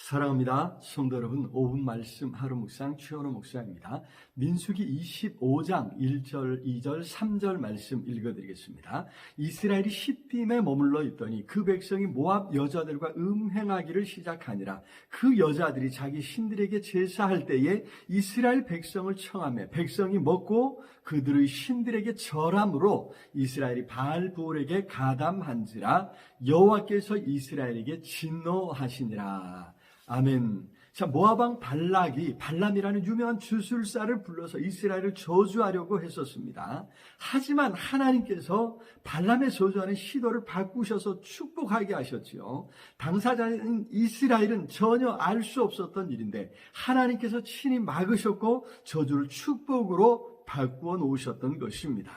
사랑합니다. 성도 여러분, 5분 말씀 하루 묵상 최원호 목사입니다. 민수기 25장 1절, 2절, 3절 말씀 읽어드리겠습니다. 이스라엘이 시딤에 머물러 있더니 그 백성이 모압 여자들과 음행하기를 시작하니라. 그 여자들이 자기 신들에게 제사할 때에 이스라엘 백성을 청하며 백성이 먹고 그들의 신들에게 절함으로 이스라엘이 바알브올에게 가담한지라. 여호와께서 이스라엘에게 진노하시니라. 아멘. 자, 모압왕 발람이라는 유명한 주술사를 불러서 이스라엘을 저주하려고 했었습니다. 하지만 하나님께서 발람의 저주하는 시도를 바꾸셔서 축복하게 하셨지요. 당사자인 이스라엘은 전혀 알 수 없었던 일인데 하나님께서 친히 막으셨고 저주를 축복으로 바꾸어 놓으셨던 것입니다.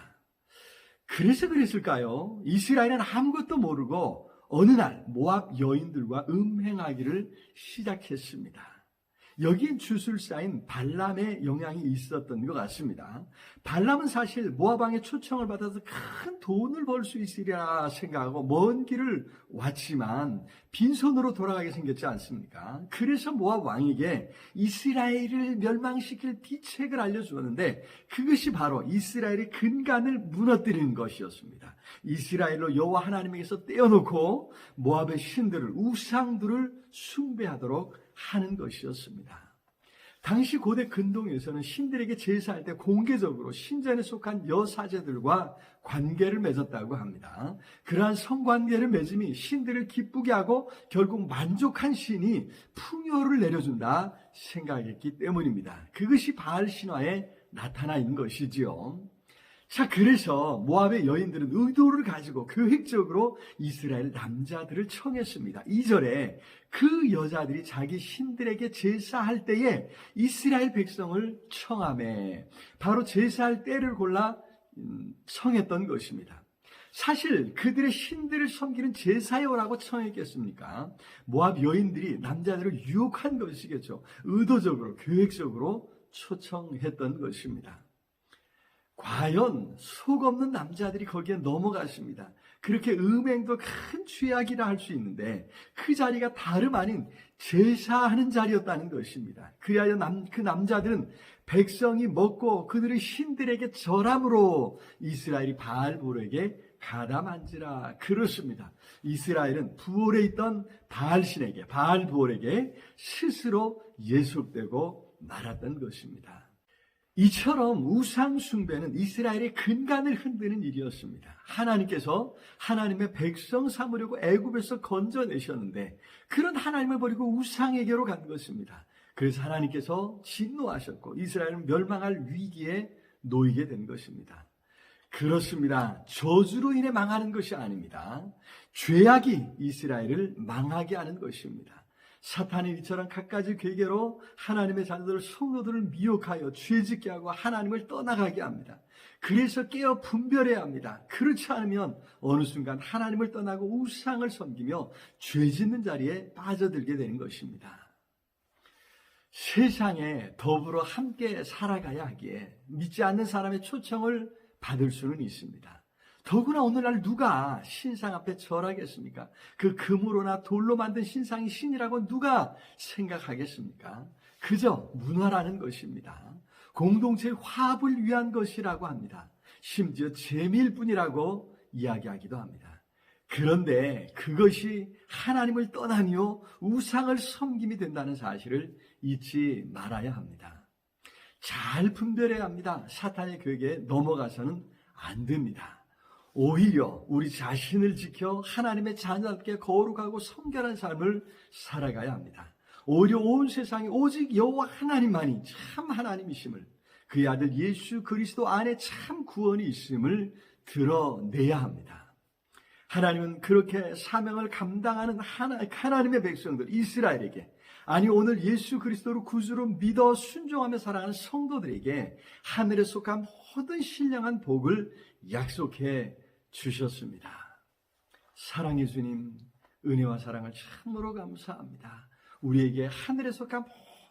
그래서 그랬을까요? 이스라엘은 아무것도 모르고 어느 날 모압 여인들과 음행하기를 시작했습니다. 여기엔 주술사인 발람의 영향이 있었던 것 같습니다. 발람은 사실 모압 왕의 초청을 받아서 큰 돈을 벌 수 있으리라 생각하고 먼 길을 왔지만 빈손으로 돌아가게 생겼지 않습니까? 그래서 모압 왕에게 이스라엘을 멸망시킬 비책을 알려주었는데 그것이 바로 이스라엘의 근간을 무너뜨리는 것이었습니다. 이스라엘로 여호와 하나님에게서 떼어놓고 모압의 신들을, 우상들을 숭배하도록 하는 것이었습니다. 당시 고대 근동에서는 신들에게 제사할 때 공개적으로 신전에 속한 여사제들과 관계를 맺었다고 합니다. 그러한 성관계를 맺음이 신들을 기쁘게 하고 결국 만족한 신이 풍요를 내려준다 생각했기 때문입니다. 그것이 바알 신화에 나타나 있는 것이지요. 자, 그래서 모압의 여인들은 의도를 가지고 계획적으로 이스라엘 남자들을 청했습니다. 2절에 그 여자들이 자기 신들에게 제사할 때에 이스라엘 백성을 청하매 바로 제사할 때를 골라 청했던 것입니다. 사실 그들의 신들을 섬기는 제사에 오라고 청했겠습니까? 모압 여인들이 남자들을 유혹한 것이겠죠. 의도적으로, 계획적으로 초청했던 것입니다. 과연 속 없는 남자들이 거기에 넘어갔습니다. 그렇게 음행도 큰 죄악이라 할 수 있는데 그 자리가 다름 아닌 제사하는 자리였다는 것입니다. 그리하여 그 남자들은 백성이 먹고 그들의 신들에게 절함으로 이스라엘이 바알브올에게 가담한지라. 그렇습니다. 이스라엘은 부올에 있던 바알신에게, 바알브올에게 스스로 예속되고 말았던 것입니다. 이처럼 우상 숭배는 이스라엘의 근간을 흔드는 일이었습니다. 하나님께서 하나님의 백성 삼으려고 애굽에서 건져내셨는데 그런 하나님을 버리고 우상에게로 간 것입니다. 그래서 하나님께서 진노하셨고 이스라엘은 멸망할 위기에 놓이게 된 것입니다. 그렇습니다. 저주로 인해 망하는 것이 아닙니다. 죄악이 이스라엘을 망하게 하는 것입니다. 사탄이 이처럼 갖가지 계계로 하나님의 자녀들, 성도들을 미혹하여 죄짓게 하고 하나님을 떠나가게 합니다. 그래서 깨어 분별해야 합니다. 그렇지 않으면 어느 순간 하나님을 떠나고 우상을 섬기며 죄짓는 자리에 빠져들게 되는 것입니다. 세상에 더불어 함께 살아가야 하기에 믿지 않는 사람의 초청을 받을 수는 있습니다. 더구나 오늘날 누가 신상 앞에 절하겠습니까? 그 금으로나 돌로 만든 신상이 신이라고 누가 생각하겠습니까? 그저 문화라는 것입니다. 공동체의 화합을 위한 것이라고 합니다. 심지어 재미일 뿐이라고 이야기하기도 합니다. 그런데 그것이 하나님을 떠나며 우상을 섬김이 된다는 사실을 잊지 말아야 합니다. 잘 분별해야 합니다. 사탄의 교육에 넘어가서는 안 됩니다. 오히려 우리 자신을 지켜 하나님의 자녀답게 거룩하고 성결한 삶을 살아가야 합니다. 오히려 온 세상에 오직 여호와 하나님만이 참 하나님이심을, 그의 아들 예수 그리스도 안에 참 구원이 있음을 드러내야 합니다. 하나님은 그렇게 사명을 감당하는 하나님의 백성들 이스라엘에게, 아니 오늘 예수 그리스도를 구주로 믿어 순종하며 살아가는 성도들에게 하늘에 속한 모든 신령한 복을 약속해 주셨습니다. 사랑의 주님, 은혜와 사랑을 참으로 감사합니다. 우리에게 하늘에 속한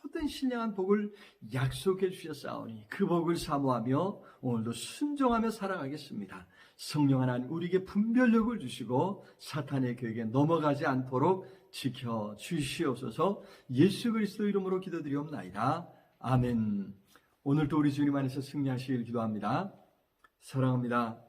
모든 신령한 복을 약속해 주셨사오니 그 복을 사모하며 오늘도 순종하며 살아가겠습니다. 성령 하나님, 우리에게 분별력을 주시고 사탄의 계획에 넘어가지 않도록 지켜 주시옵소서. 예수 그리스도 이름으로 기도드리옵나이다. 아멘. 오늘도 우리 주님 안에서 승리하시길 기도합니다. 사랑합니다.